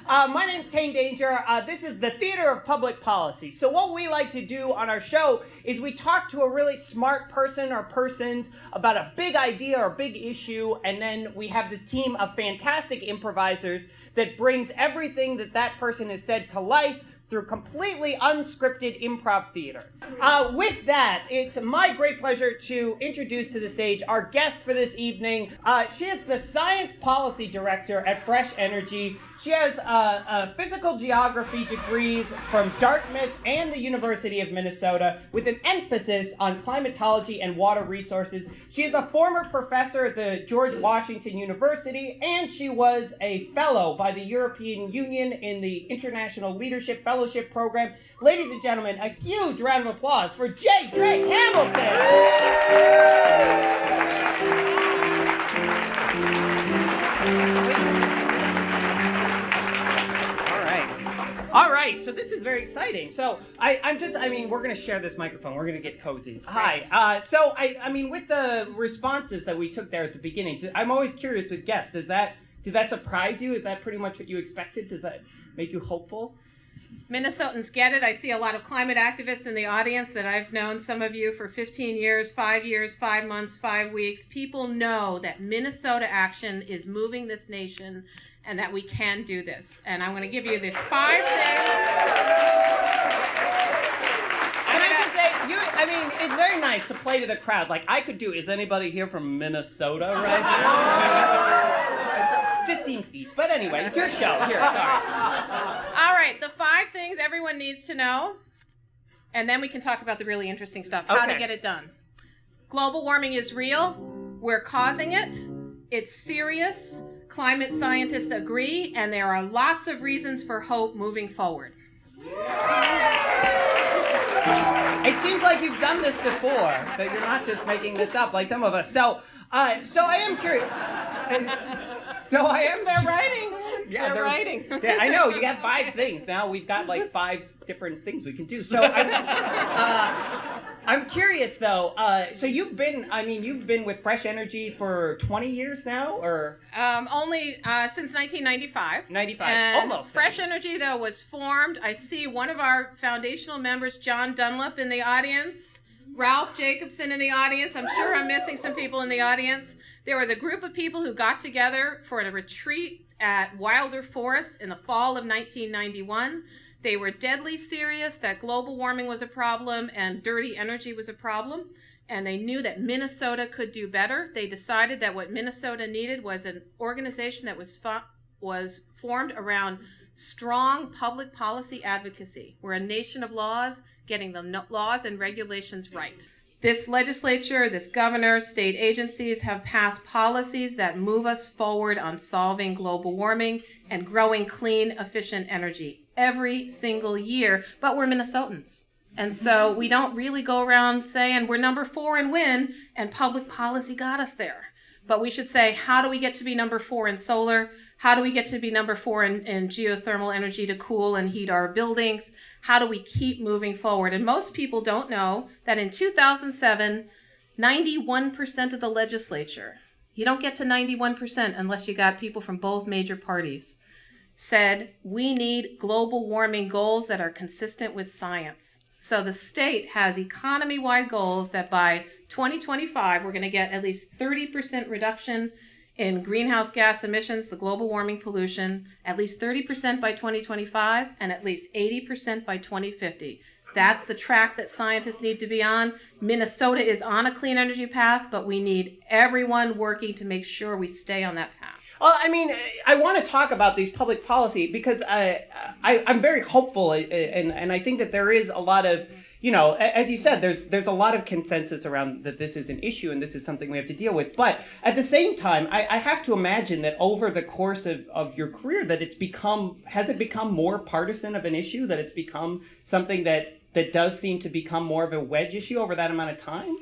My name's Tane Danger. This is the Theater of Public Policy. So what we like to do on our show is we talk to a really smart person or persons about a big idea or big issue, and then we have this team of fantastic improvisers that brings everything that person has said to life through completely unscripted improv theater. With that, it's my great pleasure to introduce to the stage our guest for this evening. She is the Science Policy Director at Fresh Energy. She has physical geography degrees from Dartmouth and the University of Minnesota with an emphasis on climatology and water resources. She is a former professor at the George Washington University, and she was a fellow by the European Union in the International Leadership Fellowship Program. Ladies and gentlemen, a huge round of applause for J. Drake Hamilton. All right, so this is very exciting. So we're going to share this microphone. We're going to get cozy. Hi. With the responses that we took there at the beginning, I'm always curious with guests. Did that surprise you? Is that pretty much what you expected? Does that make you hopeful? Minnesotans get it. I see a lot of climate activists in the audience that I've known some of you for 15 years, 5 years, 5 months, 5 weeks. People know that Minnesota action is moving this nation and that we can do this. And I'm going to give you the 5 things. And I can say, it's very nice to play to the crowd. Like I could do, is anybody here from Minnesota right now? It just seems east. But anyway, it's your show. Here, sorry. All right, the 5 things everyone needs to know. And then we can talk about the really interesting stuff, how to get it done. Global warming is real. We're causing it. It's serious. Climate scientists agree, and there are lots of reasons for hope moving forward. It seems like you've done this before, that you're not just making this up like some of us. So I am curious. They're writing. Yeah, they're writing. Yeah, I know. You got 5 things. Now we've got like 5 different things we can do. So I'm curious though. So you've been with Fresh Energy for 20 years now, or only since 1995. 95, and almost. Fresh Energy though was formed. I see one of our foundational members, John Dunlap, in the audience. Ralph Jacobson in the audience. I'm sure I'm missing some people in the audience. There were the group of people who got together for a retreat at Wilder Forest in the fall of 1991. They were deadly serious that global warming was a problem and dirty energy was a problem, and they knew that Minnesota could do better. They decided that what Minnesota needed was an organization that was formed around strong public policy advocacy. We're a nation of laws, getting the laws and regulations right. This legislature, this governor, state agencies have passed policies that move us forward on solving global warming and growing clean, efficient energy every single year, but we're Minnesotans. And so we don't really go around saying we're number 4 in wind and public policy got us there. But we should say, how do we get to be number 4 in solar? How do we get to be number 4 in geothermal energy to cool and heat our buildings? How do we keep moving forward? And most people don't know that in 2007, 91% of the legislature, you don't get to 91% unless you got people from both major parties, said we need global warming goals that are consistent with science. So the state has economy-wide goals that by 2025, we're going to get at least 30% reduction in greenhouse gas emissions, the global warming pollution, at least 30% by 2025, and at least 80% by 2050. That's the track that scientists need to be on. Minnesota is on a clean energy path, but we need everyone working to make sure we stay on that path. Well, I want to talk about these public policy because I'm very hopeful, and I think that there is a lot of, as you said, there's a lot of consensus around that this is an issue and this is something we have to deal with. But at the same time, I have to imagine that over the course of your career that has it become more partisan of an issue, that it's become something that does seem to become more of a wedge issue over that amount of time?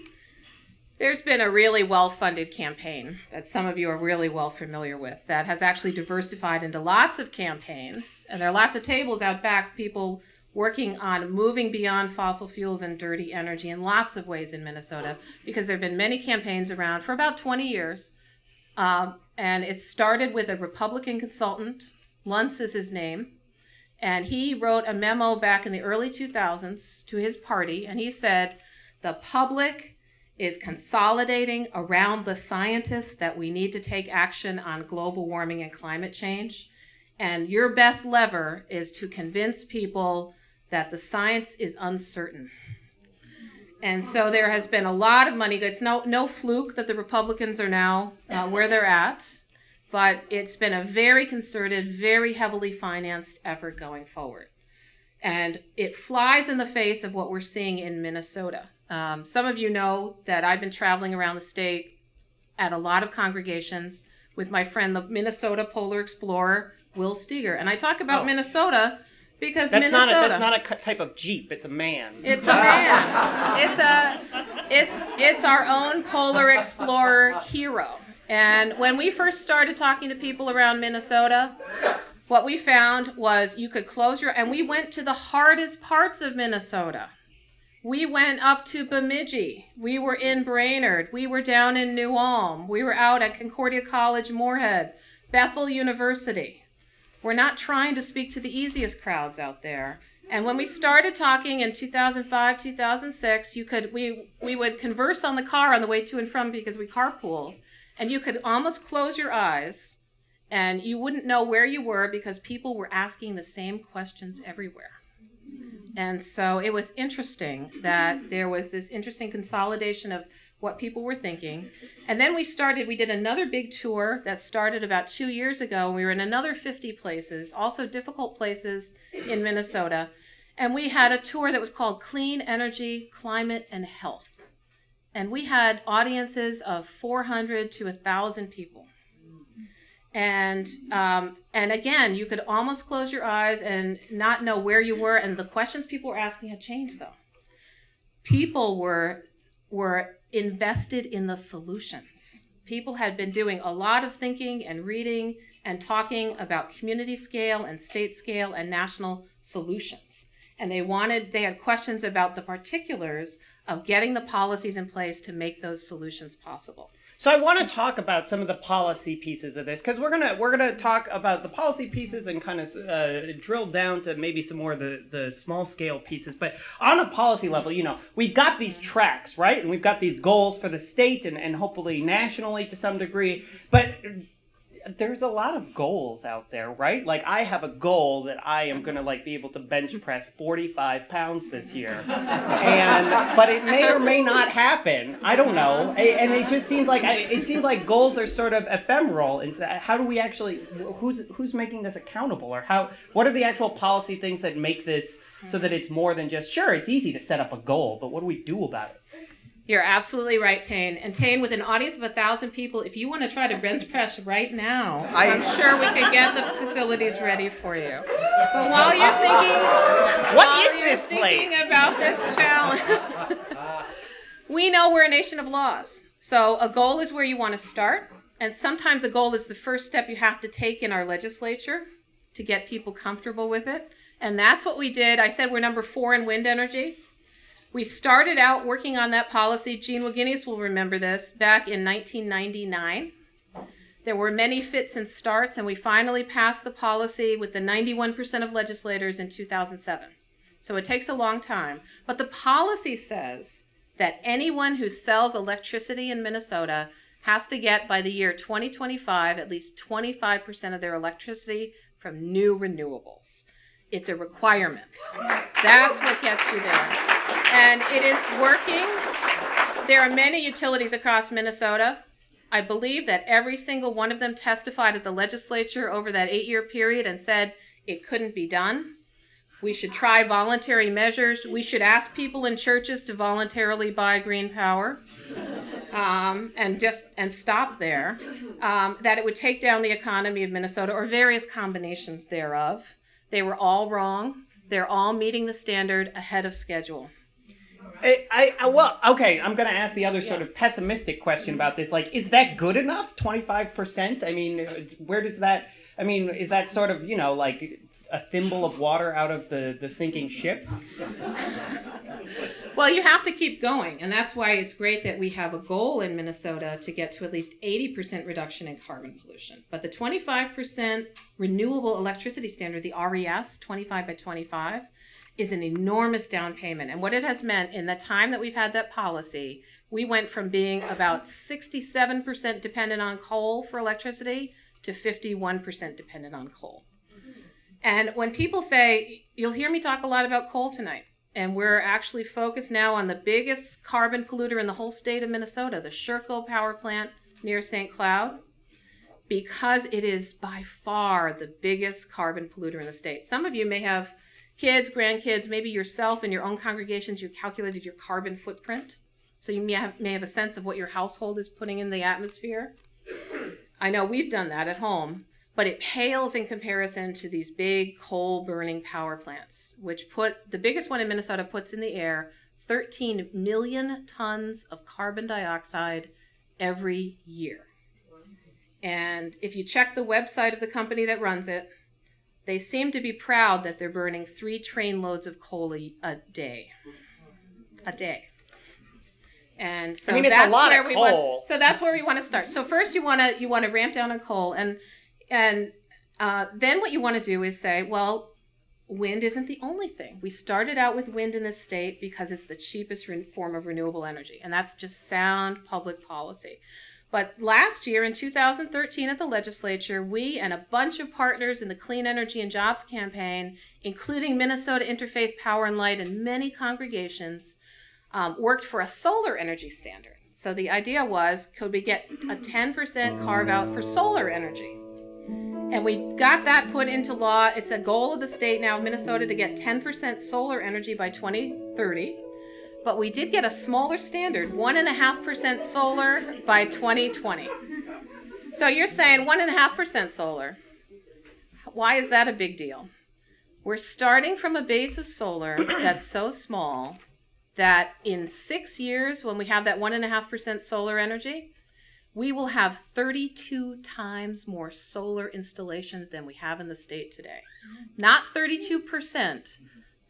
There's been a really well-funded campaign that some of you are really well familiar with that has actually diversified into lots of campaigns. And there are lots of tables out back, people working on moving beyond fossil fuels and dirty energy in lots of ways in Minnesota, because there have been many campaigns around for about 20 years. And it started with a Republican consultant Luntz is his name. And he wrote a memo back in the early 2000s to his party, and he said, the public is consolidating around the scientists that we need to take action on global warming and climate change. And your best lever is to convince people that the science is uncertain. And so there has been a lot of money. It's no fluke that the Republicans are now where they're at, but it's been a very concerted, very heavily financed effort going forward. And it flies in the face of what we're seeing in Minnesota. Some of you know that I've been traveling around the state at a lot of congregations with my friend, the Minnesota Polar Explorer, Will Steger. And I talk about Minnesota because that's not a type of Jeep. It's a man. It's a man. It's our own Polar Explorer hero. And when we first started talking to people around Minnesota, what we found was you could close and we went to the hardest parts of Minnesota. We went up to Bemidji. We were in Brainerd. We were down in New Ulm. We were out at Concordia College, Moorhead, Bethel University. We're not trying to speak to the easiest crowds out there. And when we started talking in 2005, 2006, we would converse on the car on the way to and from because we carpooled. And you could almost close your eyes and you wouldn't know where you were because people were asking the same questions everywhere. And so it was interesting that there was this interesting consolidation of what people were thinking. And then we did another big tour that started about 2 years ago. We were in another 50 places, also difficult places in Minnesota. And we had a tour that was called Clean Energy, Climate, and Health. And we had audiences of 400 to 1,000 people. And again, you could almost close your eyes and not know where you were. And the questions people were asking had changed, though. People were invested in the solutions. People had been doing a lot of thinking and reading and talking about community scale and state scale and national solutions. And they had questions about the particulars of getting the policies in place to make those solutions possible. So I want to talk about some of the policy pieces of this, because we're gonna talk about the policy pieces and kind of drill down to maybe some more of the small scale pieces. But on a policy level, we've got these tracks, right? And we've got these goals for the state and hopefully nationally to some degree. But there's a lot of goals out there, right? Like I have a goal that I am going to be able to bench press 45 pounds this year. But it may or may not happen. I don't know. And it just seems like goals are sort of ephemeral. And how do we actually, who's making this accountable, or what are the actual policy things that make this so that it's more than just, sure, it's easy to set up a goal, but what do we do about it? You're absolutely right, Tane. And Tane, with an audience of 1,000 people, if you want to try to bench press right now, I'm sure we can get the facilities ready for you. But while you're thinking about this challenge, we know we're a nation of laws. So a goal is where you want to start. And sometimes a goal is the first step you have to take in our legislature to get people comfortable with it. And that's what we did. I said we're number 4 in wind energy. We started out working on that policy, Gene Wagenius will remember this, back in 1999. There were many fits and starts, and we finally passed the policy with the 91% of legislators in 2007. So it takes a long time. But the policy says that anyone who sells electricity in Minnesota has to get, by the year 2025, at least 25% of their electricity from new renewables. It's a requirement. That's what gets you there. And it is working. There are many utilities across Minnesota. I believe that every single one of them testified at the legislature over that 8-year period and said it couldn't be done. We should try voluntary measures. We should ask people in churches to voluntarily buy green power and stop there. That it would take down the economy of Minnesota, or various combinations thereof. They were all wrong. They're all meeting the standard ahead of schedule. Okay, I'm going to ask the other sort of pessimistic question about this. Is that good enough, 25%? I mean, where does that, is that sort of, a thimble of water out of the sinking ship? Well, you have to keep going, and that's why it's great that we have a goal in Minnesota to get to at least 80% reduction in carbon pollution. But the 25% renewable electricity standard, the RES, 25 by 25, is an enormous down payment. And what it has meant in the time that we've had that policy, we went from being about 67% dependent on coal for electricity to 51% dependent on coal. And when people say, you'll hear me talk a lot about coal tonight, and we're actually focused now on the biggest carbon polluter in the whole state of Minnesota, the Sherco power plant near St. Cloud, because it is by far the biggest carbon polluter in the state. Some of you may have kids, grandkids, maybe yourself in your own congregations, you calculated your carbon footprint. So you may have a sense of what your household is putting in the atmosphere. I know we've done that at home. But it pales in comparison to these big coal-burning power plants, which the biggest one in Minnesota puts in the air 13 million tons of carbon dioxide every year. And if you check the website of the company that runs it, they seem to be proud that they're burning 3 train loads of coal a day. A day. And so it's a lot of coal. So that's where we want to start. So first you want to ramp down on coal, and then what you want to do is say, well, wind isn't the only thing. We started out with wind in this state because it's the cheapest form of renewable energy, and that's just sound public policy. But last year in 2013 at the legislature, we and a bunch of partners in the Clean Energy and Jobs campaign, including Minnesota Interfaith Power and Light and many congregations, worked for a solar energy standard. So the idea was, could we get a 10% carve out for solar energy? And we got that put into law. It's a goal of the state now of Minnesota to get 10% solar energy by 2030. But we did get a smaller standard, 1.5% solar by 2020. So you're saying 1.5% solar. Why is that a big deal? We're starting from a base of solar that's so small that in 6 years, when we have that 1.5% solar energy, we will have 32 times more solar installations than we have in the state today. Not 32%,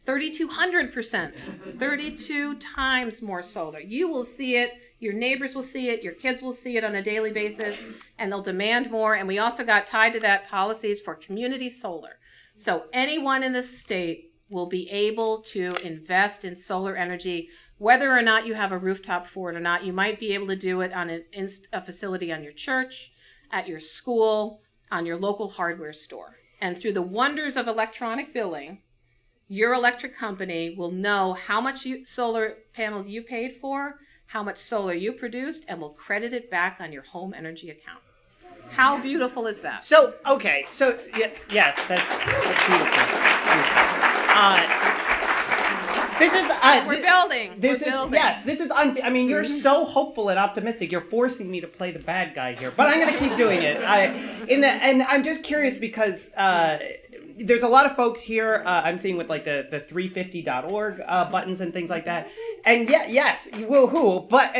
3,200%, 32 times more solar. You will see it, your neighbors will see it, your kids will see it on a daily basis, and they'll demand more. And we also got tied to that policies for community solar. So anyone in the state will be able to invest in solar energy. Whether or not you have a rooftop for it or not, you might be able to do it on a facility on your church, at your school, on your local hardware store. And through the wonders of electronic billing, your electric company will know how much solar panels you paid for, how much solar you produced, and will credit it back on your home energy account. How beautiful is that? So, okay, so yes, that's beautiful. We're building. Yes, this is. I mean, you're so hopeful and optimistic. You're forcing me to play the bad guy here, but I'm going to keep doing it. And I'm just curious because there's a lot of folks here. I'm seeing with like the 350.org buttons and things like that. And yes, woohoo! But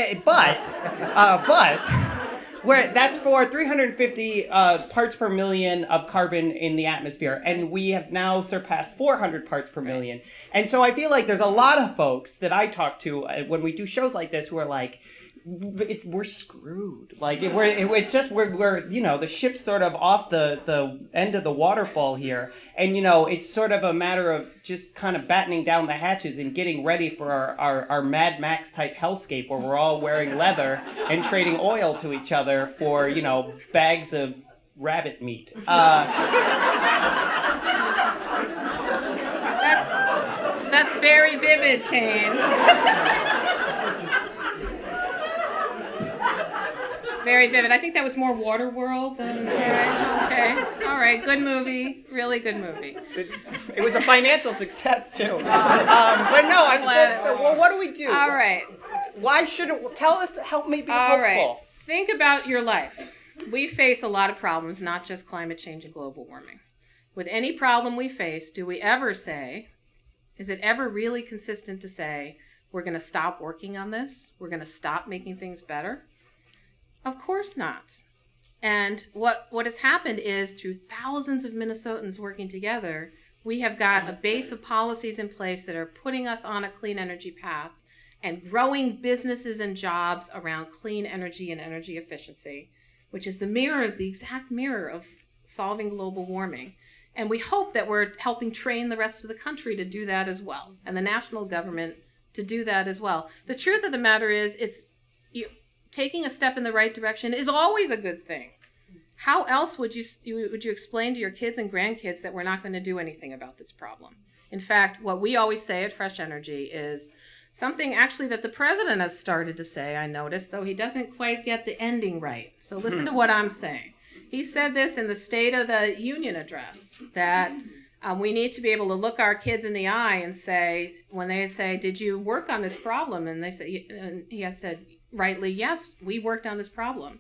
where that's for 350 parts per million of carbon in the atmosphere, and we have now surpassed 400 parts per million. And so I feel like there's a lot of folks that I talk to when we do shows like this who are like, we're screwed. Like it's just we're the ship's sort of off the end of the waterfall here, and it's sort of a matter of just kind of battening down the hatches and getting ready for our Mad Max type hellscape where we're all wearing leather and trading oil to each other for bags of rabbit meat. That's very vivid, Tane. Very vivid. I think that was more Waterworld than. Okay. All right. Good movie. Really good movie. It was a financial success too. But no, I'm glad. Well, what do we do? All right. Why shouldn't tell us to help me be All hopeful? Right. Think about your life. We face a lot of problems, not just climate change and global warming. With any problem we face, do we ever say, is it ever really consistent to say, we're going to stop working on this? We're going to stop making things better? Of course not. And what has happened is through thousands of Minnesotans working together, We have got a base of policies in place that are putting us on a clean energy path and growing businesses and jobs around clean energy and energy efficiency, which is the exact mirror of solving global warming. And we hope that we're helping train the rest of the country to do that as well, and the national government to do that as well. The truth of the matter is, taking a step in the right direction is always a good thing. How else would you explain to your kids and grandkids that we're not going to do anything about this problem? In fact, what we always say at Fresh Energy is something actually that the president has started to say, I noticed, though he doesn't quite get the ending right. So listen to what I'm saying. He said this in the State of the Union address, that we need to be able to look our kids in the eye and say, when they say, did you work on this problem? And they say, and he has said, rightly, yes, we worked on this problem.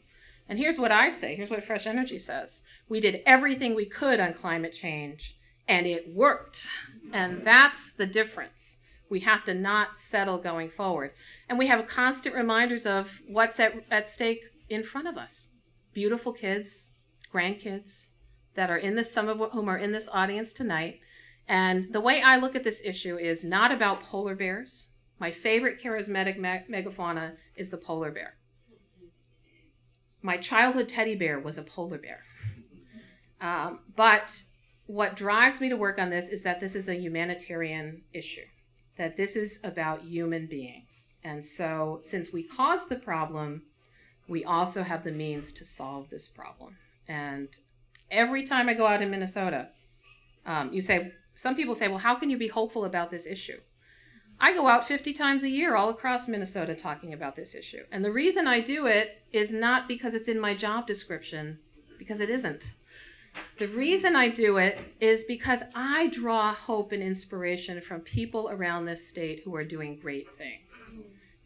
And here's what I say, here's what Fresh Energy says. We did everything we could on climate change, and it worked. And that's the difference. We have to not settle going forward. And we have constant reminders of what's at stake in front of us. Beautiful kids, grandkids, that are in this, some of whom are in this audience tonight. And the way I look at this issue is not about polar bears. My favorite charismatic megafauna is the polar bear. My childhood teddy bear was a polar bear. But what drives me to work on this is that this is a humanitarian issue, that this is about human beings. And so since we caused the problem, we also have the means to solve this problem. And every time I go out in Minnesota, some people say, well, how can you be hopeful about this issue? I go out 50 times a year all across Minnesota talking about this issue. And the reason I do it is not because it's in my job description, because it isn't. The reason I do it is because I draw hope and inspiration from people around this state who are doing great things.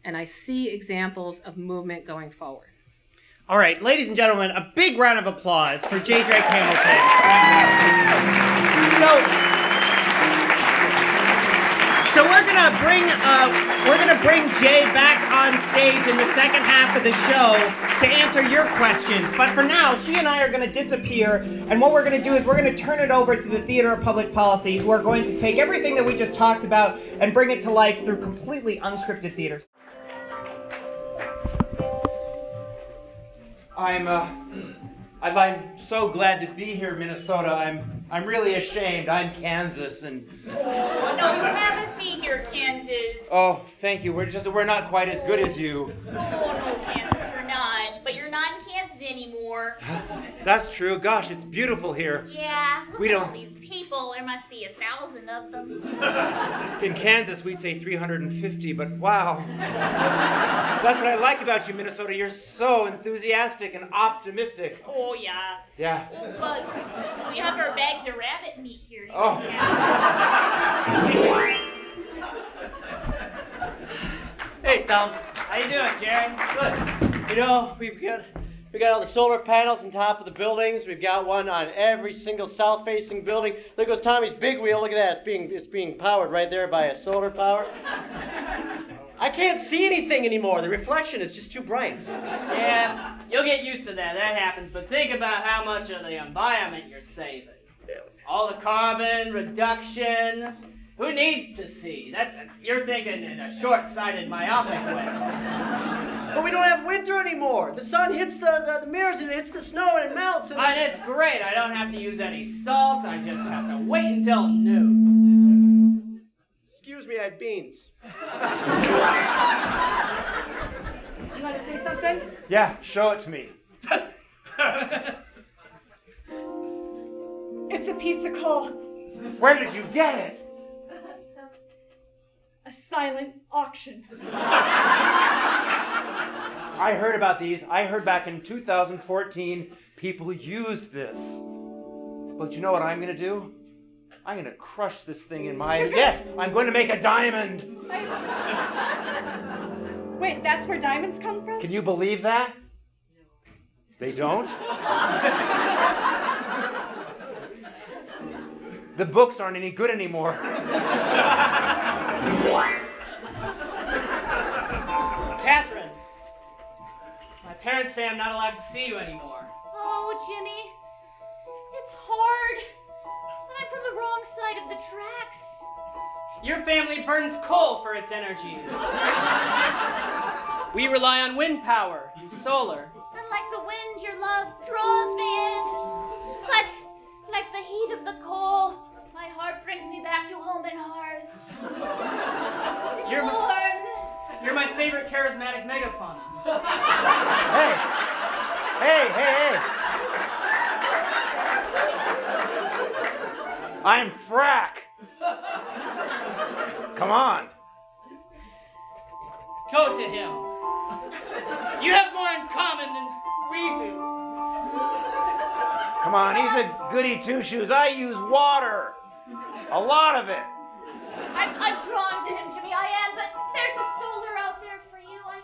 And I see examples of movement going forward. All right, ladies and gentlemen, a big round of applause for J. Drake Hamilton. So we're gonna bring Jay back on stage in the second half of the show to answer your questions. But for now, she and I are gonna disappear, and what we're gonna do is we're gonna turn it over to the Theater of Public Policy, who are going to take everything that we just talked about and bring it to life through completely unscripted theater. I'm so glad to be here, Minnesota. I'm really ashamed. I'm Kansas and. Oh, no, you have a seat here, Kansas. Oh, thank you. We're not quite as good as you. Oh, no, Kansas, you're not. But you're not in Kansas anymore. That's true. Gosh, it's beautiful here. Yeah, look at all these people. There must be 1,000 of them. In Kansas, we'd say 350, but wow. That's what I like about you, Minnesota. You're so enthusiastic and optimistic. Oh, yeah. Yeah. Oh, but we have our bags of rabbit meat here. Oh. Hey, Tom. How you doing, Jerry? Good. You know, we got all the solar panels on top of the buildings. We've got one on every single south-facing building. There goes Tommy's big wheel. Look at that. It's being powered right there by a solar power. I can't see anything anymore. The reflection is just too bright. Yeah, you'll get used to that. That happens. But think about how much of the environment you're saving. All the carbon reduction. Who needs to see? You're thinking in a short-sighted, myopic way. But we don't have winter anymore. The sun hits the mirrors and it hits the snow and it melts. And it's great. I don't have to use any salts. I just have to wait until noon. Excuse me, I had beans. You want to say something? Yeah, show it to me. It's a piece of coal. Where did you get it? A silent auction. I heard about these. I heard back in 2014 people used this. But you know what I'm going to do? I'm going to crush this thing in my... Yes, I'm going to make a diamond. Wait, that's where diamonds come from? Can you believe that? They don't? The books aren't any good anymore. Catherine, my parents say I'm not allowed to see you anymore. Oh, Jimmy, it's hard. But I'm from the wrong side of the tracks. Your family burns coal for its energy. We rely on wind power and solar. And like the wind, your love draws me in. But like the heat of the coal, my heart brings me back to home and hearth. You're Warm. You're my favorite charismatic megafauna. Hey. I'm Frack. Come on. Go to him. You have more in common than we do. Come on, he's a goody two-shoes. I use water. A lot of it. I'm drawn to him, Jimmy, I am, but there's a solar out there for you. I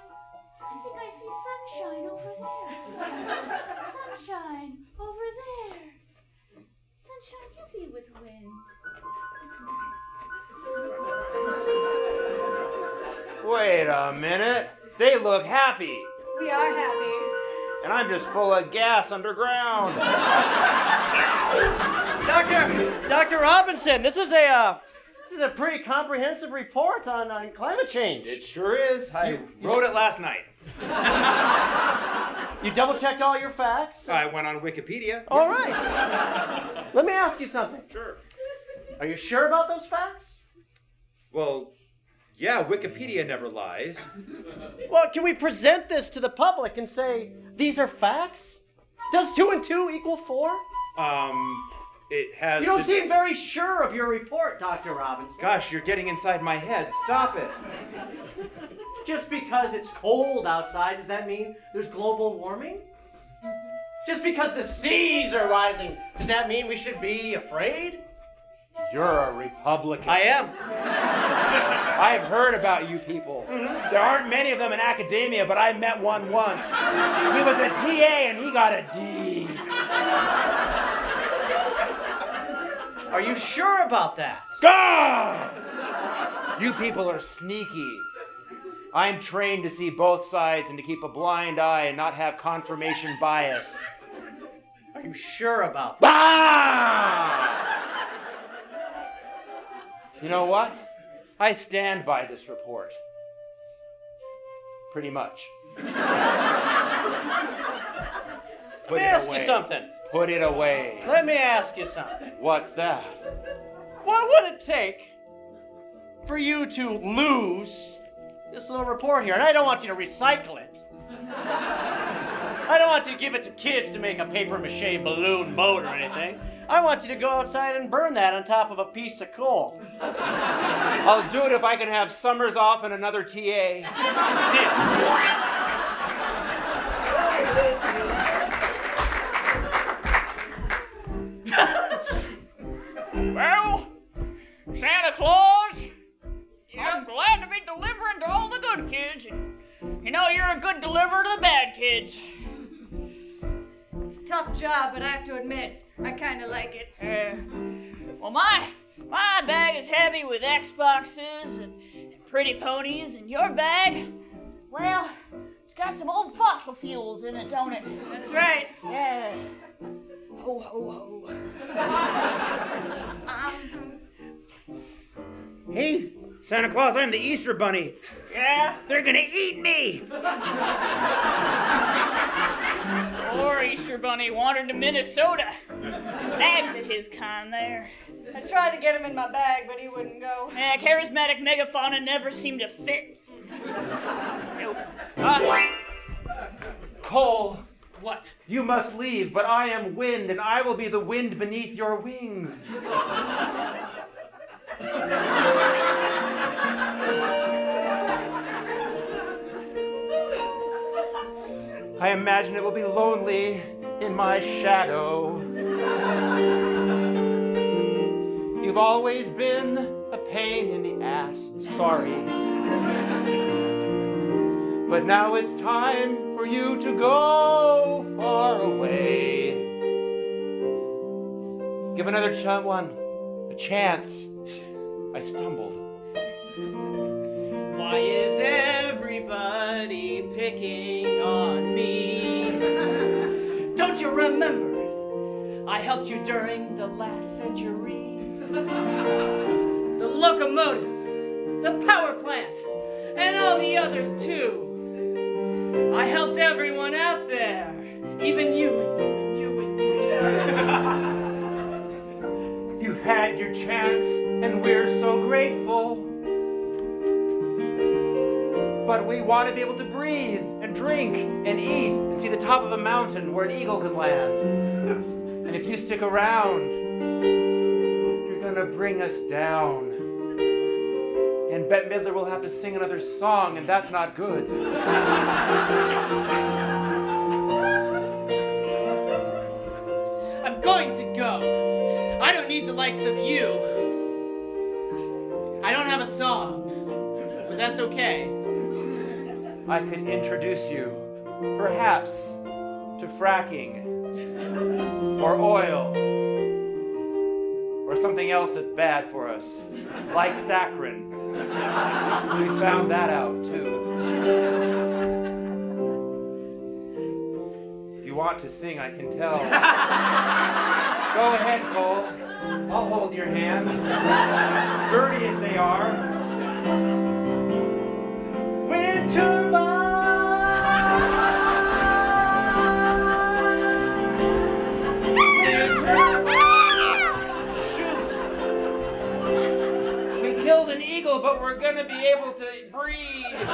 think I see sunshine over there. Sunshine over there. Sunshine, you be with wind. Wait a minute. They look happy. We are happy. And I'm just full of gas underground. Dr. Robinson, this is a pretty comprehensive report on climate change. It sure is. I wrote it last night. You double-checked all your facts? I went on Wikipedia. All right. Let me ask you something. Sure. Are you sure about those facts? Well, yeah, Wikipedia never lies. Well, can we present this to the public and say, these are facts? Does 2 and 2 equal 4? It has... You don't seem very sure of your report, Dr. Robinson. Gosh, you're getting inside my head. Stop it. Just because it's cold outside, does that mean there's global warming? Just because the seas are rising, does that mean we should be afraid? You're a Republican. I am. I've heard about you people. Mm-hmm. There aren't many of them in academia, but I met one once. He was a TA and he got a D. Are you sure about that? Ah! You people are sneaky. I'm trained to see both sides and to keep a blind eye and not have confirmation bias. Are you sure about that? Ah! You know what? I stand by this report. Pretty much. Let me ask you something. Put it away. Let me ask you something. What's that? What would it take for you to lose this little report here? And I don't want you to recycle it. I don't want you to give it to kids to make a papier-mâché balloon boat or anything. I want you to go outside and burn that on top of a piece of coal. I'll do it if I can have summers off and another TA. Well, Santa Claus, I'm glad to be delivering to all the good kids. You know, you're a good deliverer to the bad kids. It's a tough job, but I have to admit, I kind of like it. Well, my bag is heavy with Xboxes and pretty ponies, and your bag, well, it's got some old fossil fuels in it, don't it? That's right. Yeah. Ho, ho, ho. Hey, Santa Claus, I'm the Easter Bunny. Yeah? They're gonna eat me! Poor Easter Bunny wandered to Minnesota. Bags of his kind there. I tried to get him in my bag, but he wouldn't go. Yeah, charismatic megafauna never seemed to fit. Nope. Cole, What? you must leave, but I am wind, and I will be the wind beneath your wings. I imagine it will be lonely in my shadow. You've always been a pain in the ass, sorry. But now it's time for you to go far away. Give another one a chance. I stumbled. Why is everybody picking on me? Don't you remember? I helped you during the last century. The locomotive, the power plant, and all the others too. I helped everyone out there, even you and you and you and you. You had your chance, and we're so grateful. But we want to be able to breathe and drink and eat and see the top of a mountain where an eagle can land. And if you stick around, you're gonna bring us down. And Bette Midler will have to sing another song, and that's not good. I'm going to go. I don't need the likes of you. I don't have a song, but that's okay. I could introduce you, perhaps, to fracking, or oil, or something else that's bad for us, like saccharin. We found that out, too. You want to sing, I can tell. Go ahead, Cole. I'll hold your hands, dirty as they are. Winter killed an eagle, but we're gonna be able to breathe.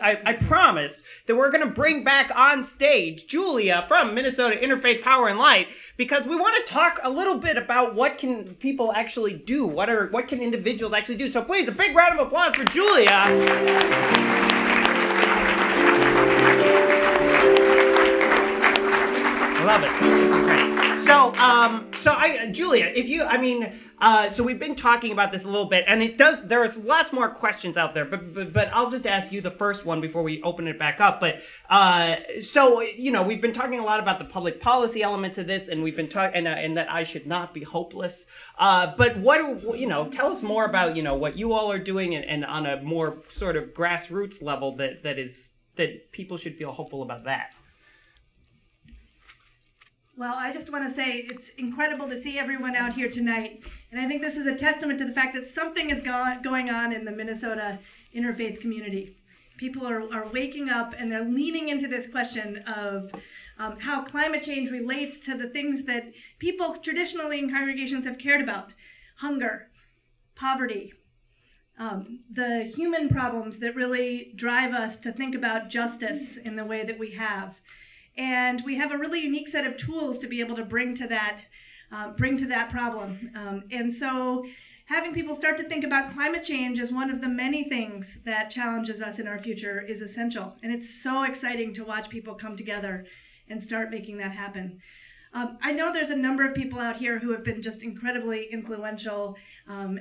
I promised that we're gonna bring back on stage Julia from Minnesota Interfaith Power and Light, because we want to talk a little bit about what can people actually do, what can individuals actually do. So please, a big round of applause for Julia. Love it. This is great. Julia, so we've been talking about this a little bit, and there's lots more questions out there, but I'll just ask you the first one before we open it back up. But, we've been talking a lot about the public policy elements of this, and we've been talking, and that I should not be hopeless. But tell us more about, what you all are doing and on a more sort of grassroots level that people should feel hopeful about that. Well, I just want to say it's incredible to see everyone out here tonight. And I think this is a testament to the fact that something is going on in the Minnesota interfaith community. People are waking up and they're leaning into this question of how climate change relates to the things that people traditionally in congregations have cared about. Hunger, poverty, the human problems that really drive us to think about justice in the way that we have. And we have a really unique set of tools to be able to bring to that problem. And so having people start to think about climate change as one of the many things that challenges us in our future is essential. And it's so exciting to watch people come together and start making that happen. I know there's a number of people out here who have been just incredibly influential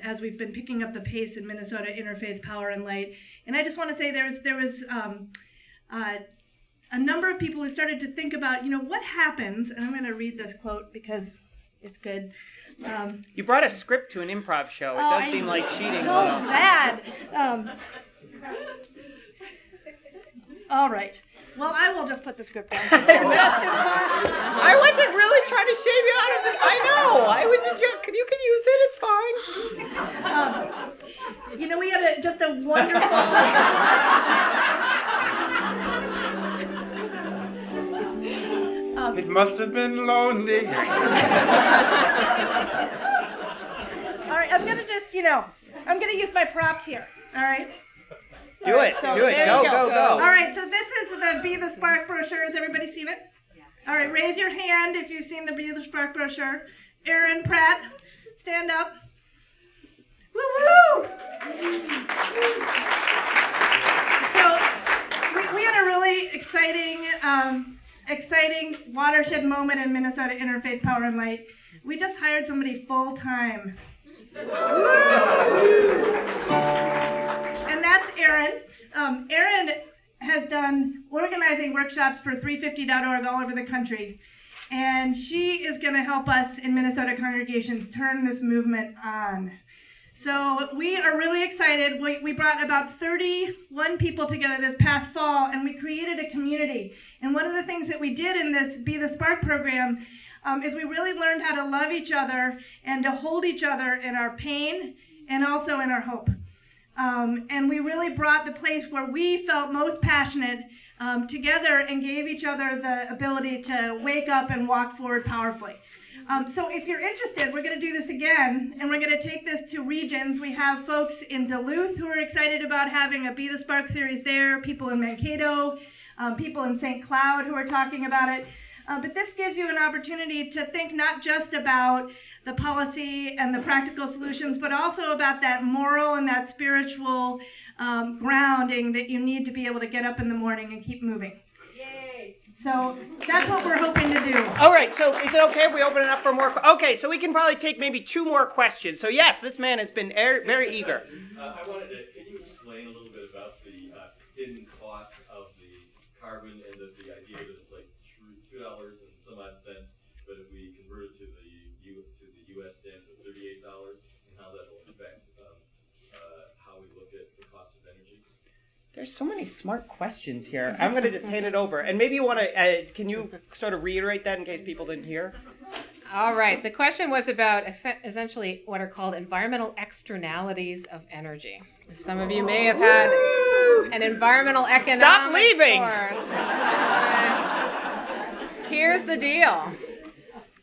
as we've been picking up the pace in Minnesota Interfaith Power and Light. And I just want to say there was a number of people who started to think about, what happens, and I'm going to read this quote because it's good. You brought a script to an improv show. It does seem like cheating. So bad. All right. Well, I will just put the script down. I wasn't really trying to shave you out of it. I know. I was a joke. You can use it. It's fine. We had just a wonderful... It must have been lonely. All right, I'm going to just, I'm going to use my props here. All right? Do it. Go. All right, so this is the Be the Spark brochure. Has everybody seen it? All right, raise your hand if you've seen the Be the Spark brochure. Aaron Pratt, stand up. Woo-woo! So we had a really exciting watershed moment in Minnesota Interfaith Power and Light. We just hired somebody full-time. And that's Erin. Erin has done organizing workshops for 350.org all over the country. And she is going to help us in Minnesota congregations turn this movement on. So we are really excited. We brought about 31 people together this past fall, and we created a community. And one of the things that we did in this Be the Spark program is we really learned how to love each other and to hold each other in our pain and also in our hope. And we really brought the place where we felt most passionate together and gave each other the ability to wake up and walk forward powerfully. So if you're interested, we're going to do this again, and we're going to take this to regions. We have folks in Duluth who are excited about having a Be the Spark series there, people in Mankato, people in St. Cloud who are talking about it. But this gives you an opportunity to think not just about the policy and the practical solutions, but also about that moral and that spiritual grounding that you need to be able to get up in the morning and keep moving. Yay! So that's what we're hoping to do. All right, so is it okay if we open it up for more? Okay, so we can probably take maybe 2 more questions. So yes, this man has been very eager. I wanted to, can you explain a little bit about the hidden cost of the carbon and the idea that it's like $2 and some odd cents, but if we convert it to the U.S. standard of $38, and how that will affect how we look at the cost of energy? There's so many smart questions here. I'm going to just hand it over. And maybe you want to, can you sort of reiterate that in case people didn't hear? All right. The question was about essentially what are called environmental externalities of energy. Some of you may have had an environmental economics Stop leaving! course. Here's the deal.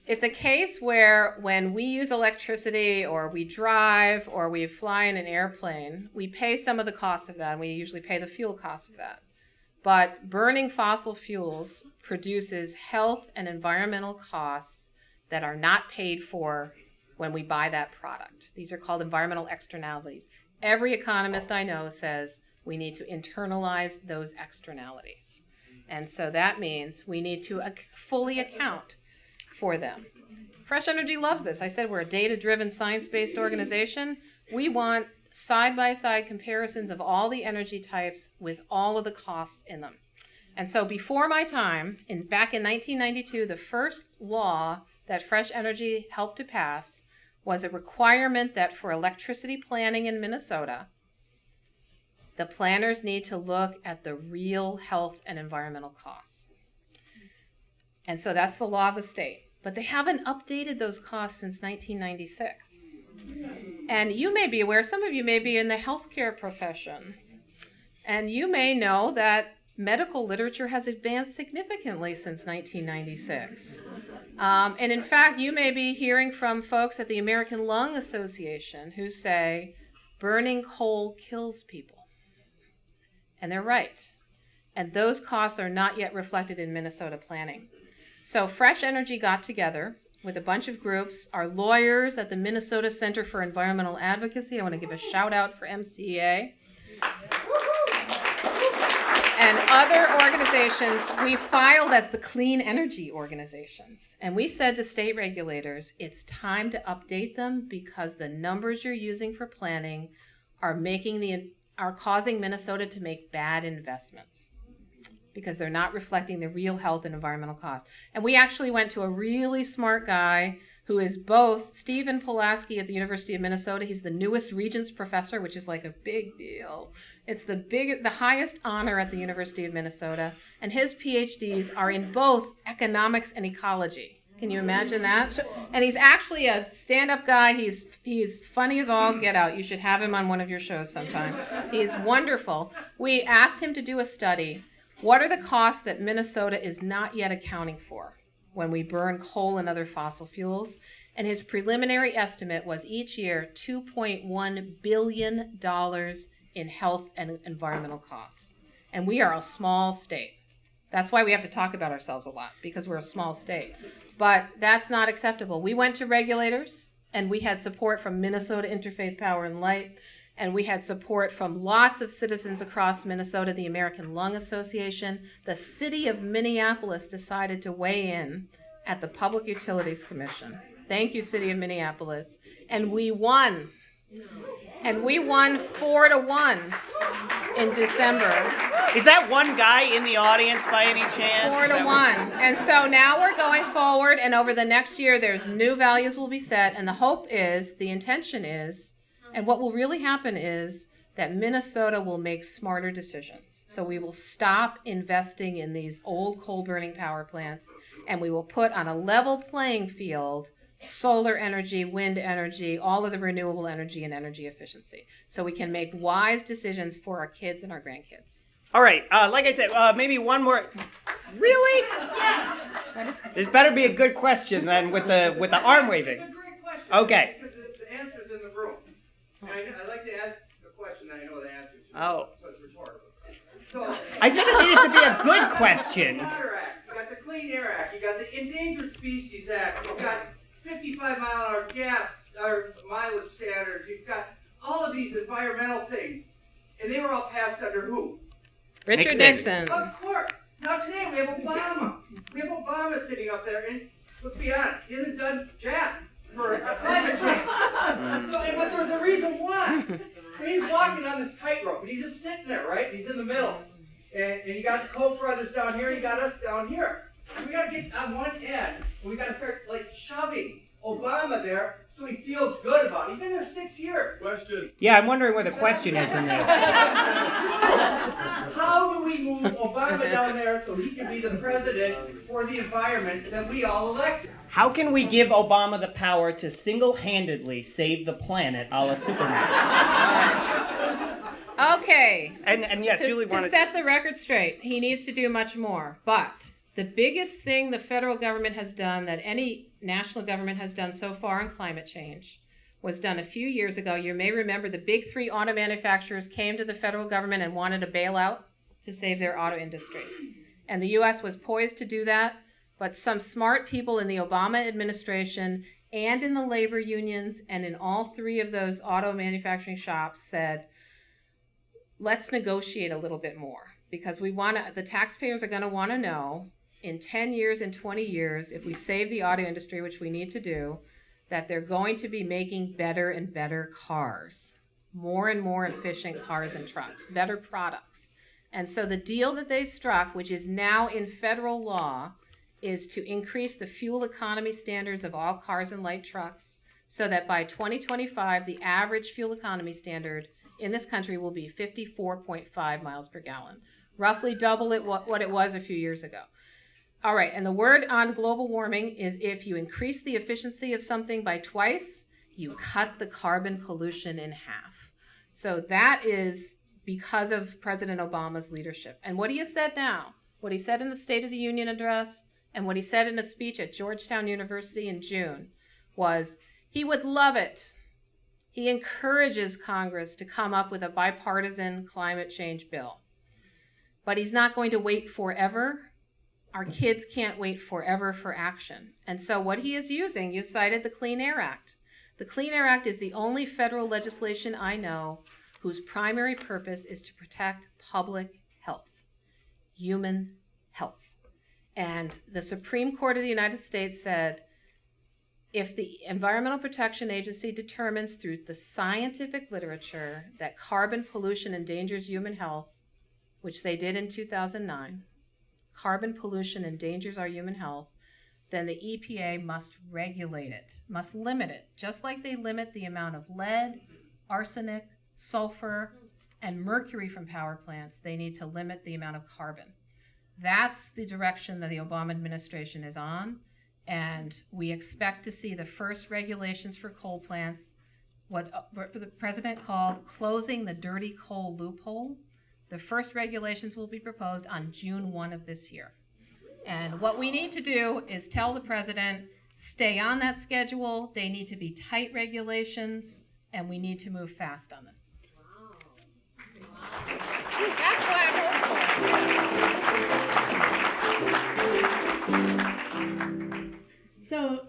It's a case where when we use electricity or we drive or we fly in an airplane, we pay some of the cost of that, and we usually pay the fuel cost of that. But burning fossil fuels produces health and environmental costs that are not paid for when we buy that product. These are called environmental externalities. Every economist I know says we need to internalize those externalities. And so that means we need to fully account for them. Fresh Energy loves this. I said we're a data-driven, science-based organization. We want side-by-side comparisons of all the energy types with all of the costs in them. And so before my time, back in 1992, the first law that Fresh Energy helped to pass was a requirement that for electricity planning in Minnesota, the planners need to look at the real health and environmental costs. And so that's the law of the state. But they haven't updated those costs since 1996. And you may be aware, some of you may be in the healthcare professions, and you may know that medical literature has advanced significantly since 1996. And in fact, you may be hearing from folks at the American Lung Association who say burning coal kills people. And they're right. And those costs are not yet reflected in Minnesota planning. So Fresh Energy got together with a bunch of groups, our lawyers at the Minnesota Center for Environmental Advocacy. I want to give a shout out for MCEA. And other organizations, we filed as the clean energy organizations. And we said to state regulators, it's time to update them because the numbers you're using for planning are causing Minnesota to make bad investments, because they're not reflecting the real health and environmental cost. And we actually went to a really smart guy who is both Stephen Pulaski at the University of Minnesota. He's the newest Regents Professor, which is like a big deal. It's the highest honor at the University of Minnesota. And his PhDs are in both economics and ecology. Can you imagine that? And he's actually a stand-up guy. He's funny as all get out. You should have him on one of your shows sometime. He's wonderful. We asked him to do a study. What are the costs that Minnesota is not yet accounting for when we burn coal and other fossil fuels? And his preliminary estimate was each year $2.1 billion in health and environmental costs. And we are a small state. That's why we have to talk about ourselves a lot, because we're a small state. But that's not acceptable. We went to regulators, and we had support from Minnesota Interfaith Power and Light, and we had support from lots of citizens across Minnesota, the American Lung Association. The city of Minneapolis decided to weigh in at the Public Utilities Commission. Thank you, city of Minneapolis. And we won. And we won 4-1 in December. Is that one guy in the audience by any chance? 4-1. And so now we're going forward, and over the next year, there's new values will be set, and the hope is, the intention is, And what will really happen is that Minnesota will make smarter decisions. So we will stop investing in these old coal-burning power plants, and we will put on a level playing field solar energy, wind energy, all of the renewable energy and energy efficiency. So we can make wise decisions for our kids and our grandkids. All right, like I said, maybe one more. Really? Yes. This better be a good question then with the arm waving. It's a great question. Okay. Because the answer's in the room. And I'd like to ask a question that I know the answer to. Oh. So it's rhetorical. So, I said it needed to be a good question. You got the Water Act, you got the Clean Air Act, you got the Endangered Species Act, you've got 55-mile-an-hour gas or mileage standards, you've got all of these environmental things, and they were all passed under who? Richard Nixon. Of course. Now today we have Obama. We have Obama sitting up there, and let's be honest, he hasn't done jack for climate change. But there's a reason why. So he's walking on this tightrope, and he's just sitting there, right? He's in the middle. And you got the Koch brothers down here, and you got us down here. So we got to get on one end, and we got to start like shoving Obama there so he feels good about it. He's been there 6 years. Question. Yeah, I'm wondering where the question is in this. How do we move Obama down there so he can be the president for the environment that we all elected? How can we give Obama the power to single-handedly save the planet a la Superman? Okay. And yes, Julie To wanted set the record straight, he needs to do much more. But the biggest thing the federal government has done that any national government has done so far on climate change was done a few years ago. You may remember the big three auto manufacturers came to the federal government and wanted a bailout to save their auto industry. And the U.S. was poised to do that, but some smart people in the Obama administration and in the labor unions and in all three of those auto manufacturing shops said, let's negotiate a little bit more, because the taxpayers are going to want to know in 10 years and 20 years, if we save the auto industry, which we need to do, that they're going to be making better and better cars, more and more efficient cars and trucks, better products. And so the deal that they struck, which is now in federal law, is to increase the fuel economy standards of all cars and light trucks so that by 2025, the average fuel economy standard in this country will be 54.5 miles per gallon, roughly double what it was a few years ago. All right, and the word on global warming is if you increase the efficiency of something by twice, you cut the carbon pollution in half. So that is because of President Obama's leadership. And what he has said now, what he said in the State of the Union address, and what he said in a speech at Georgetown University in June was he would love it. He encourages Congress to come up with a bipartisan climate change bill. But he's not going to wait forever. Our kids can't wait forever for action. And so what he is using, you cited the Clean Air Act. The Clean Air Act is the only federal legislation I know whose primary purpose is to protect public health, human health. And the Supreme Court of the United States said, if the Environmental Protection Agency determines through the scientific literature that carbon pollution endangers human health, which they did in 2009, carbon pollution endangers our human health, then the EPA must regulate it, must limit it, just like they limit the amount of lead, arsenic, sulfur, and mercury from power plants. They need to limit the amount of carbon. That's the direction that the Obama administration is on, and we expect to see the first regulations for coal plants, what the president called closing the dirty coal loophole. The first regulations will be proposed on June 1 of this year. And what we need to do is tell the president, stay on that schedule, they need to be tight regulations, and we need to move fast on this. Wow. That's what I'm hoping for. So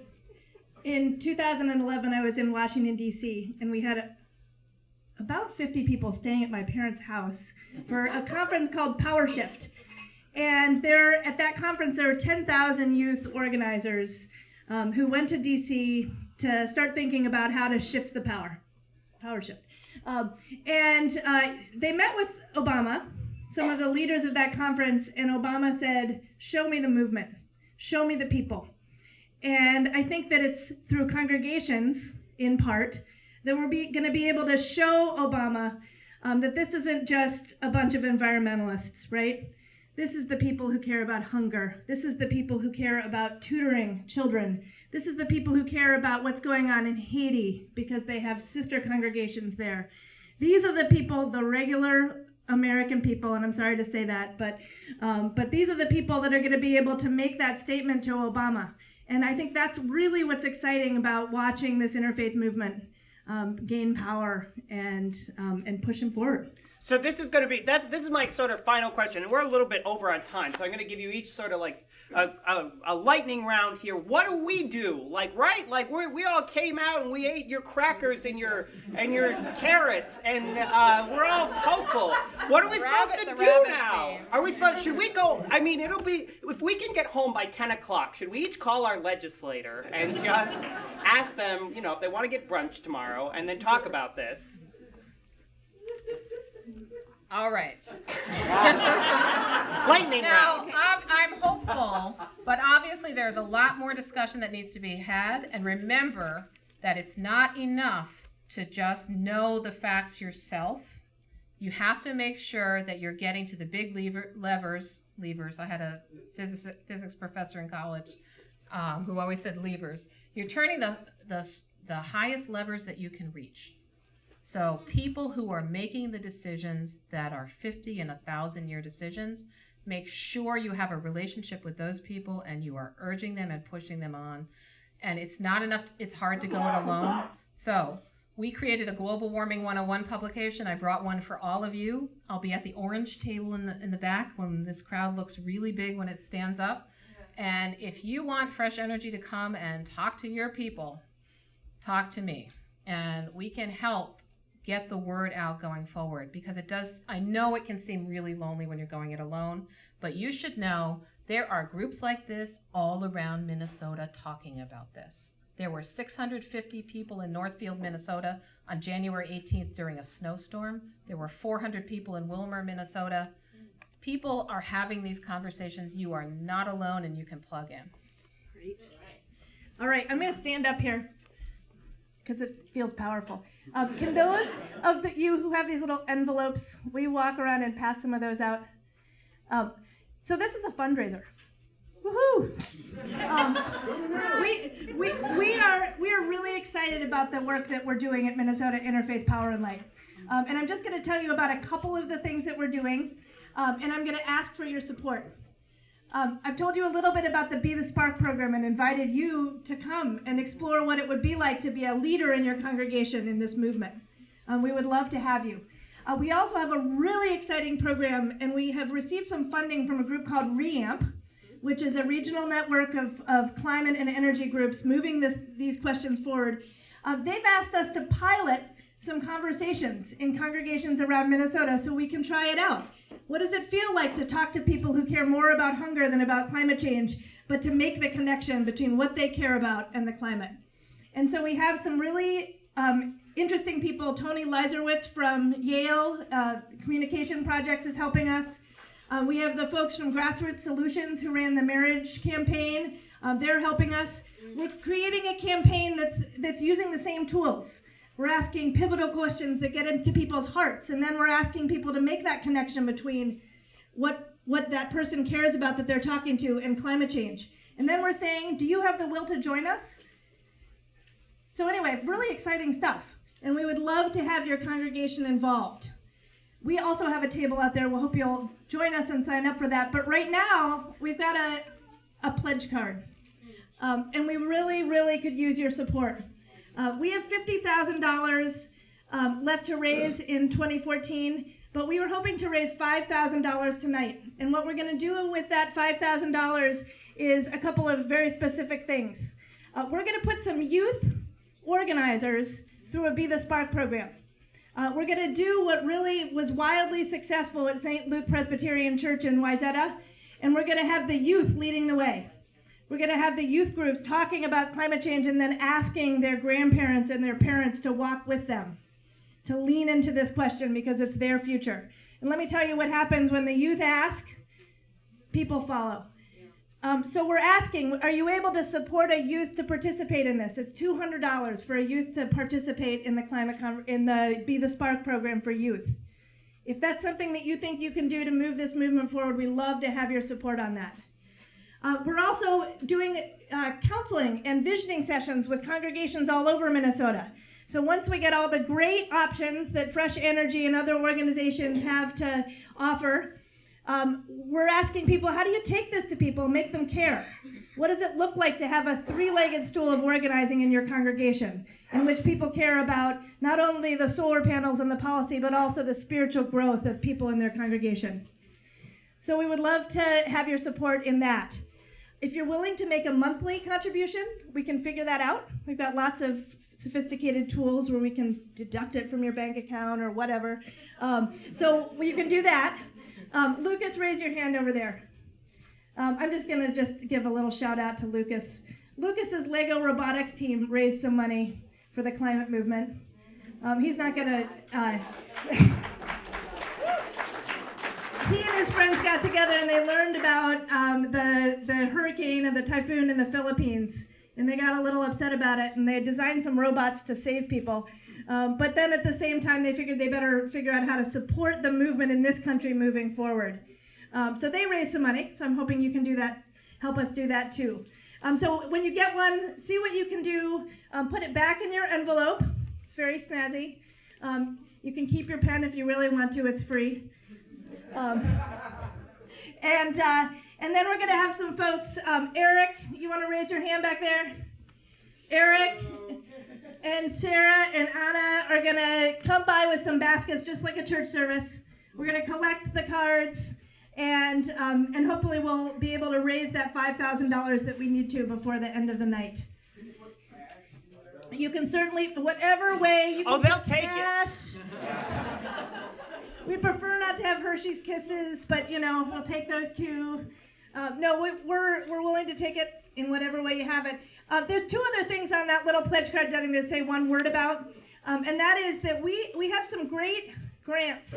in 2011, I was in Washington, D.C., and we had about 50 people staying at my parents' house for a conference called Power Shift. And at that conference, there were 10,000 youth organizers who went to D.C. to start thinking about how to shift the power shift. And they met with Obama, some of the leaders of that conference, and Obama said, show me the movement, show me the people. And I think that it's through congregations, in part, that we're going to be able to show Obama that this isn't just a bunch of environmentalists, right? This is the people who care about hunger. This is the people who care about tutoring children. This is the people who care about what's going on in Haiti because they have sister congregations there. These are the people, the regular American people, and I'm sorry to say that, but these are the people that are going to be able to make that statement to Obama. And I think that's really what's exciting about watching this interfaith movement gain power and push him forward. So this is going to be, this is my sort of final question, and we're a little bit over on time, so I'm going to give you each sort of like a lightning round here. What do we do? Like, right? Like we all came out and we ate your crackers and your carrots, and we're all hopeful. What are we supposed to do now? Are we supposed? Should we go? I mean, it'll be, if we can get home by 10 o'clock, should we each call our legislator and just ask them, you know, if they want to get brunch tomorrow, and then talk about this? All right. Lightning Now, round. I'm hopeful, but obviously there's a lot more discussion that needs to be had. And remember that it's not enough to just know the facts yourself. You have to make sure that you're getting to the big levers. I had a physics professor in college who always said levers. You're turning the highest levers that you can reach. So people who are making the decisions that are 50 and 1,000-year decisions, make sure you have a relationship with those people and you are urging them and pushing them on. And it's not enough, it's hard to go it alone. So we created a Global Warming 101 publication. I brought one for all of you. I'll be at the orange table in the back when this crowd looks really big when it stands up. And if you want Fresh Energy to come and talk to your people, talk to me. And we can help get the word out going forward, because it does, I know it can seem really lonely when you're going it alone, but you should know there are groups like this all around Minnesota talking about this. There were 650 people in Northfield, Minnesota on January 18th during a snowstorm. There were 400 people in Wilmer, Minnesota. People are having these conversations. You are not alone, and you can plug in. Great. All right, I'm going to stand up here because it feels powerful. Can those of you who have these little envelopes, will you walk around and pass some of those out? So this is a fundraiser. Woohoo! We are really excited about the work that we're doing at Minnesota Interfaith Power and Light. And I'm just going to tell you about a couple of the things that we're doing, and I'm going to ask for your support. I've told you a little bit about the Be the Spark program and invited you to come and explore what it would be like to be a leader in your congregation in this movement. We would love to have you. We also have a really exciting program, and we have received some funding from a group called REAMP, which is a regional network of climate and energy groups moving these questions forward. They've asked us to pilot some conversations in congregations around Minnesota so we can try it out. What does it feel like to talk to people who care more about hunger than about climate change, but to make the connection between what they care about and the climate? And so we have some really interesting people. Tony Leiserowitz from Yale Communication Projects is helping us. We have the folks from Grassroots Solutions who ran the marriage campaign. They're helping us. We're creating a campaign that's using the same tools. We're asking pivotal questions that get into people's hearts, and then we're asking people to make that connection between what that person cares about that they're talking to and climate change. And then we're saying, do you have the will to join us? So anyway, really exciting stuff, and we would love to have your congregation involved. We also have a table out there. We'll hope you'll join us and sign up for that. But right now, we've got a pledge card, and we really, really could use your support. We have $50,000 left to raise in 2014, but we were hoping to raise $5,000 tonight. And what we're going to do with that $5,000 is a couple of very specific things. We're going to put some youth organizers through a Be the Spark program. We're going to do what really was wildly successful at St. Luke Presbyterian Church in Wayzata, and we're going to have the youth leading the way. We're going to have the youth groups talking about climate change and then asking their grandparents and their parents to walk with them, to lean into this question because it's their future. And let me tell you what happens when the youth ask, people follow. So we're asking, are you able to support a youth to participate in this? It's $200 for a youth to participate in the Be the Spark program for youth. If that's something that you think you can do to move this movement forward, we love to have your support on that. We're also doing counseling and visioning sessions with congregations all over Minnesota. So once we get all the great options that Fresh Energy and other organizations have to offer, we're asking people, how do you take this to people and make them care? What does it look like to have a three-legged stool of organizing in your congregation in which people care about not only the solar panels and the policy, but also the spiritual growth of people in their congregation? So we would love to have your support in that. If you're willing to make a monthly contribution, we can figure that out. We've got lots of sophisticated tools where we can deduct it from your bank account or whatever. So you can do that. Lucas, raise your hand over there. I'm just going to give a little shout out to Lucas. Lucas's Lego robotics team raised some money for the climate movement. He's not going to... He and his friends got together and they learned about the hurricane and the typhoon in the Philippines. And they got a little upset about it, and they designed some robots to save people. But then at the same time, they figured they better figure out how to support the movement in this country moving forward. So they raised some money, so I'm hoping you can do that, help us do that too. So when you get one, see what you can do. Put it back in your envelope. It's very snazzy. You can keep your pen if you really want to. It's free. And then we're going to have some folks. Eric, you want to raise your hand back there? Eric and Sarah and Anna are going to come by with some baskets, just like a church service. We're going to collect the cards, and hopefully we'll be able to raise that $5,000 that we need to before the end of the night. You can certainly, whatever way you can. Oh, they'll take cash. it. We prefer not to have Hershey's Kisses, but we'll take those too. No, we're willing to take it in whatever way you have it. There's two other things on that little pledge card that I'm going to say one word about, and that is that we have some great grants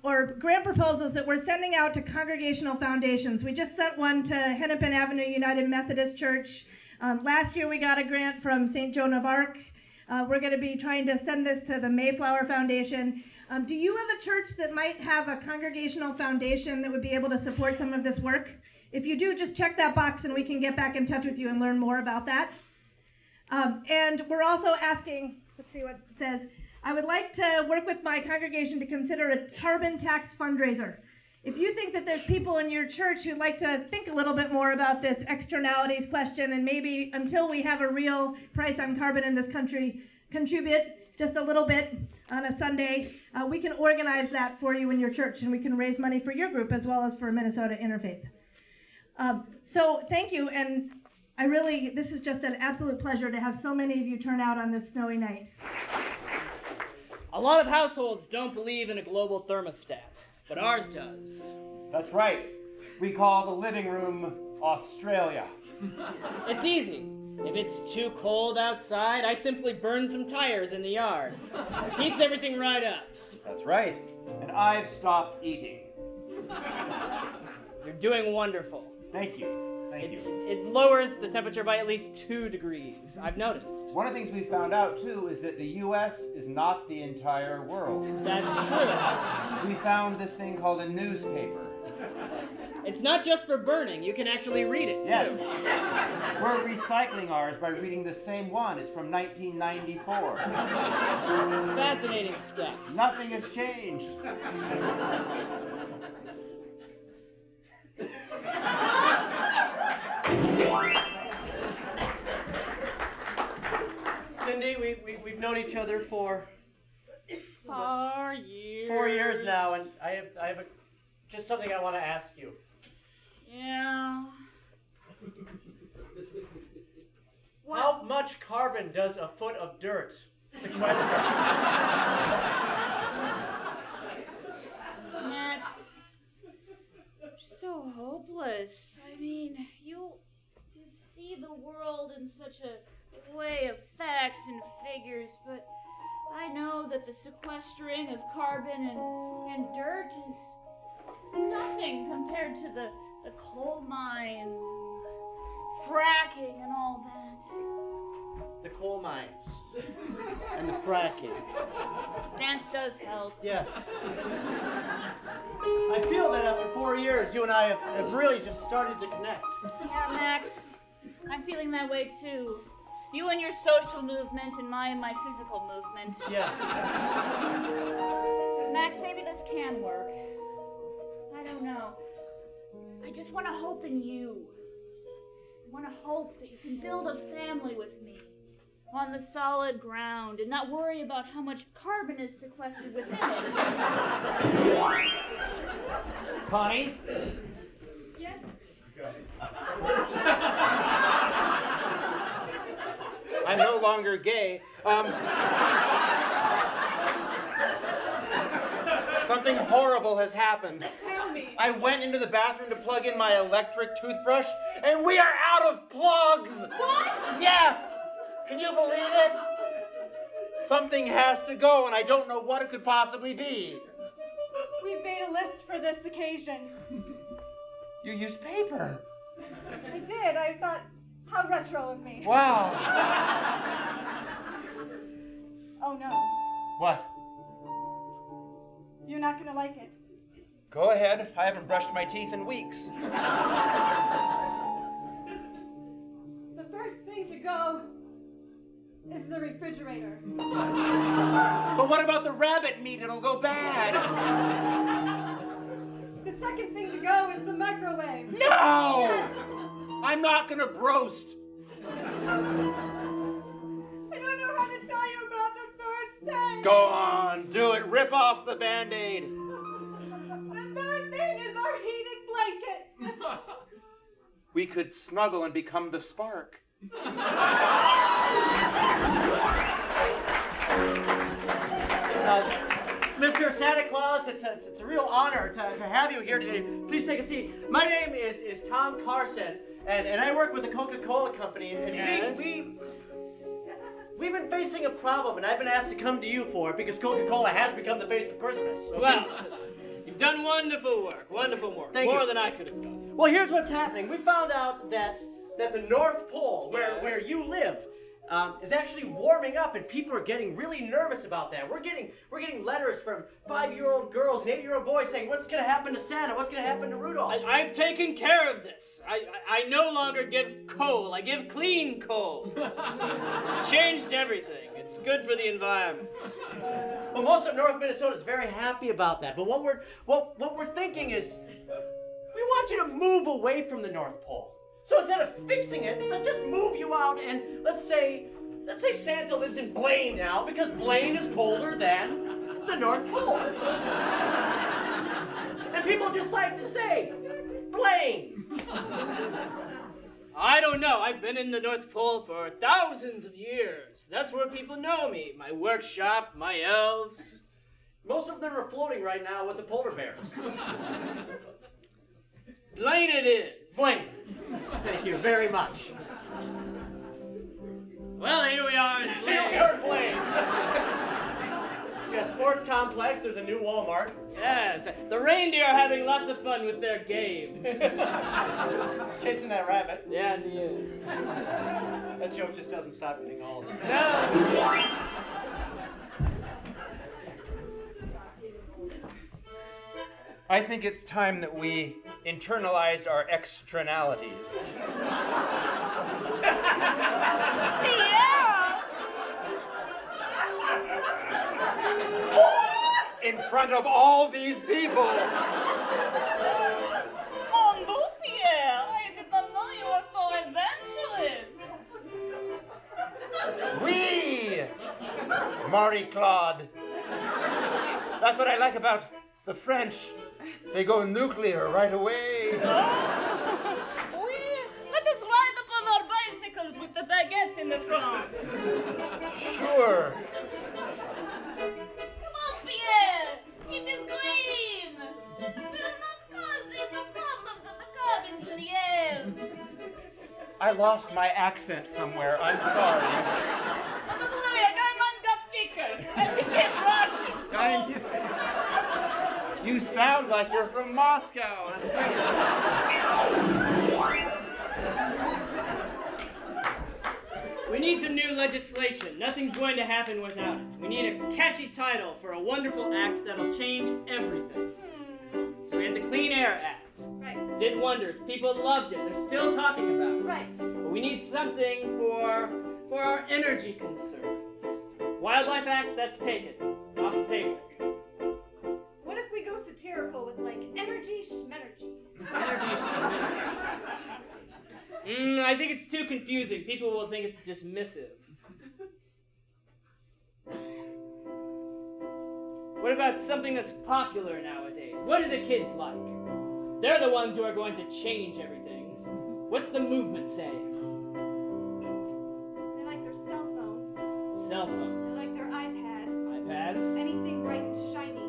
or grant proposals that we're sending out to congregational foundations. We just sent one to Hennepin Avenue United Methodist Church. Last year we got a grant from St. Joan of Arc. We're going to be trying to send this to the Mayflower Foundation. Do you have a church that might have a congregational foundation that would be able to support some of this work? If you do, just check that box and we can get back in touch with you and learn more about that. And we're also asking, let's see what it says, I would like to work with my congregation to consider a carbon tax fundraiser. If you think that there's people in your church who'd like to think a little bit more about this externalities question and maybe until we have a real price on carbon in this country, contribute just a little bit on a Sunday, we can organize that for you in your church and we can raise money for your group as well as for Minnesota Interfaith. So thank you, and this is just an absolute pleasure to have so many of you turn out on this snowy night. A lot of households don't believe in a global thermostat, but ours does. That's right. We call the living room Australia. It's easy. If it's too cold outside, I simply burn some tires in the yard. It heats everything right up. That's right. And I've stopped eating. You're doing wonderful. Thank you. Thank you. It lowers the temperature by at least 2 degrees. I've noticed. One of the things we found out, too, is that the U.S. is not the entire world. That's true. We found this thing called a newspaper. It's not just for burning. You can actually read it, too. Yes. We're recycling ours by reading the same one. It's from 1994. Fascinating stuff. Nothing has changed. Cindy, we've known each other for 4 years. 4 years now, and I have just something I want to ask you. Yeah. How much carbon does a foot of dirt sequester? Max, so hopeless. I mean, you see the world in such a way of facts and figures, but I know that the sequestering of carbon and dirt is nothing compared to the the coal mines, fracking and all that. The coal mines and the fracking. Dance does help. Yes. I feel that after 4 years, you and I have really just started to connect. Yeah, Max, I'm feeling that way too. You and your social movement and my physical movement. Yes. Max, maybe this can work. I don't know. I just want to hope in you. I want to hope that you can build a family with me on the solid ground and not worry about how much carbon is sequestered within it. Connie? Yes? I'm no longer gay. Something horrible has happened. Tell me. I went into the bathroom to plug in my electric toothbrush, and we are out of plugs! What? Yes! Can you believe it? Something has to go, and I don't know what it could possibly be. We've made a list for this occasion. You used paper. I did. I thought, how retro of me. Wow. Oh no. What? You're not gonna like it. Go ahead. I haven't brushed my teeth in weeks. The first thing to go is the refrigerator. But what about the rabbit meat? It'll go bad. The second thing to go is the microwave. No! Yes. I'm not gonna broast. I don't know how to tell you about the third thing. Go on, do it. Rip off the Band-Aid. The third thing is our heated blanket. We could snuggle and become the spark. Mr. Santa Claus, it's a real honor to have you here today. Please take a seat. My name is Tom Carson, and I work with the Coca-Cola Company, and Yes? we've been facing a problem, and I've been asked to come to you for it because Coca-Cola has become the face of Christmas. Okay? Well, you've done wonderful work. Wonderful work. Thank More you. than I could have done. Well, here's what's happening. We found out that the North Pole, where you live, is actually warming up, and people are getting really nervous about that. We're getting letters from 5-year-old girls and 8-year-old boys saying, "What's going to happen to Santa? What's going to happen to Rudolph?" I've taken care of this. I no longer give coal. I give clean coal. Changed everything. It's good for the environment. Well, most of North Minnesota is very happy about that. But what we're thinking is, we want you to move away from the North Pole. So instead of fixing it, let's just move you out, and let's say Santa lives in Blaine now, because Blaine is colder than the North Pole. And people just like to say, Blaine. I don't know. I've been in the North Pole for thousands of years. That's where people know me. My workshop, my elves. Most of them are floating right now with the polar bears. Blaine it is. Blaine. Thank you very much. Well, here we are in Here we Blaine. are in Blaine. We got a sports complex. There's a new Walmart. Yes, the reindeer are having lots of fun with their games. Chasing that rabbit. Yes, he is. That joke just doesn't stop getting old. No. I think it's time that we internalized our externalities. Yeah! In front of all these people. Mon Dieu, Pierre! I did not know you were so adventurous. Oui! Marie-Claude. That's what I like about the French. They go nuclear right away. Oui, let us ride upon our bicycles with the baguettes in the front. Sure. Come on, Pierre! It is green! We're not causing the problems of the cabins in the airs. I lost my accent somewhere. I'm sorry. Don't worry, my mind got thicker. I became Russian. You You sound like you're from Moscow. That's great. We need some new legislation. Nothing's going to happen without it. We need a catchy title for a wonderful act that'll change everything. So we had the Clean Air Act. Right. Did wonders. People loved it. They're still talking about it. Right. But we need something for our energy concerns. Wildlife Act, that's taken. Off the table. What if we go satirical with like energy schmenergy? Energy schmenergy. I think it's too confusing. People will think it's dismissive. What about something that's popular nowadays? What do the kids like? They're the ones who are going to change everything. What's the movement saying? They like their cell phones. Cell phones. They like their iPads. iPads. Anything bright and shiny.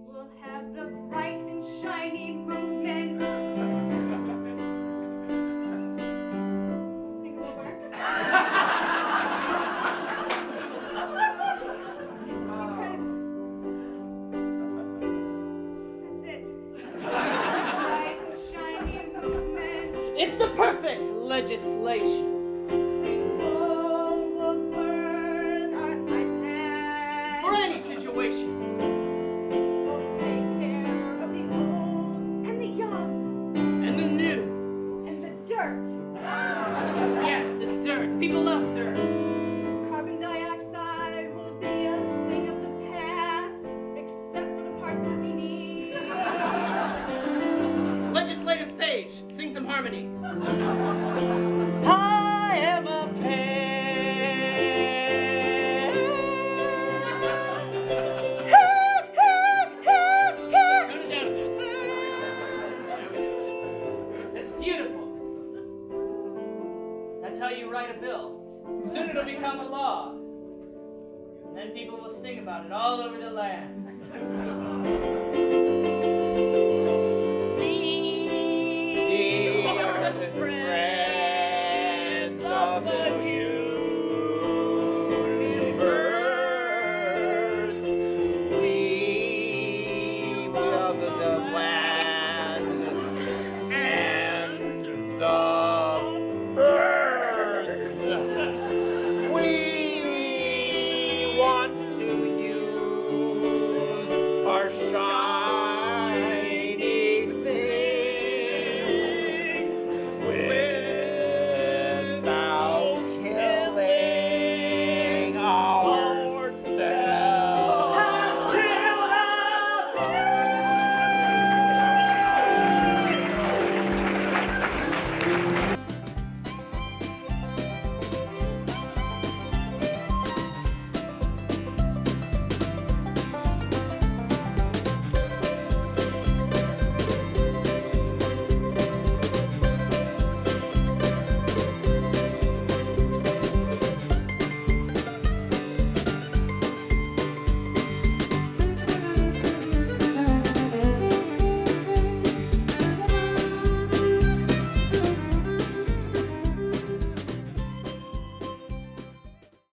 We'll have the bright and shiny movement. Think it will work? It's the perfect legislation. Coal will burn our iPads. For any situation. We'll take care of the old and the young. And the new. And the dirt. Yes, the dirt. People love dirt. Carbon dioxide will be a thing of the past, except for the parts that we need. Legislative page. Sing some harmony. I am a pen. Tone it down a bit. That's beautiful. That's how you write a bill. Soon it'll become a law. And then people will sing about it all over the land. We are the friends of the universe. We love the land and the birds. We want to use our shine.